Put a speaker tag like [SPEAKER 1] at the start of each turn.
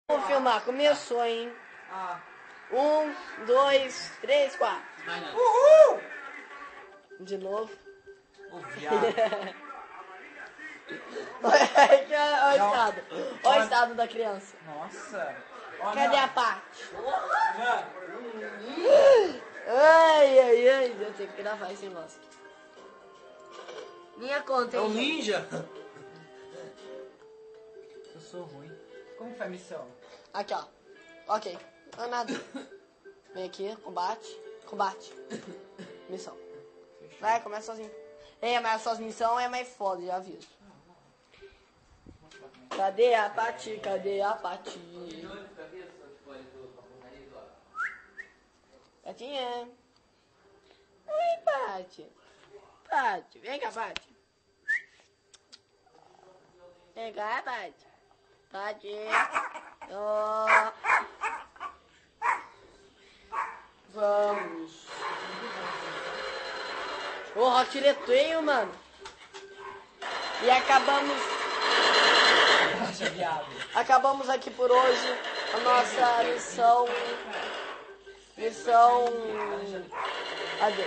[SPEAKER 1] Vamos filmar, começou, hein? 1, 2, 3, 4.
[SPEAKER 2] Uhul!
[SPEAKER 1] De novo.
[SPEAKER 2] Ô, viado.
[SPEAKER 1] Olha o estado. Olha o estado da criança.
[SPEAKER 2] Nossa. Ó,
[SPEAKER 1] Cadê
[SPEAKER 2] não.
[SPEAKER 1] a parte?
[SPEAKER 2] Mano.
[SPEAKER 1] Ai, eu tenho que gravar esse negócio. Minha conta,
[SPEAKER 2] É
[SPEAKER 1] hein?
[SPEAKER 2] um ninja? Eu sou ruim. Como foi a missão?
[SPEAKER 1] Aqui, ó. Ok. Não é nada. Vem aqui, combate. Combate. Missão. Vai, começa sozinho. Mas as suas missões é mais foda, já aviso. Cadê a Pati? Cadê a Pati? Patinha. Oi, Pati. Pati, vem cá, Pati. Vem cá, Pati. Pati. Ó. Vamos. Porra, tireteio, mano. E acabamos.
[SPEAKER 2] Nossa, viado.
[SPEAKER 1] Acabamos aqui por hoje a nossa missão. Adeus.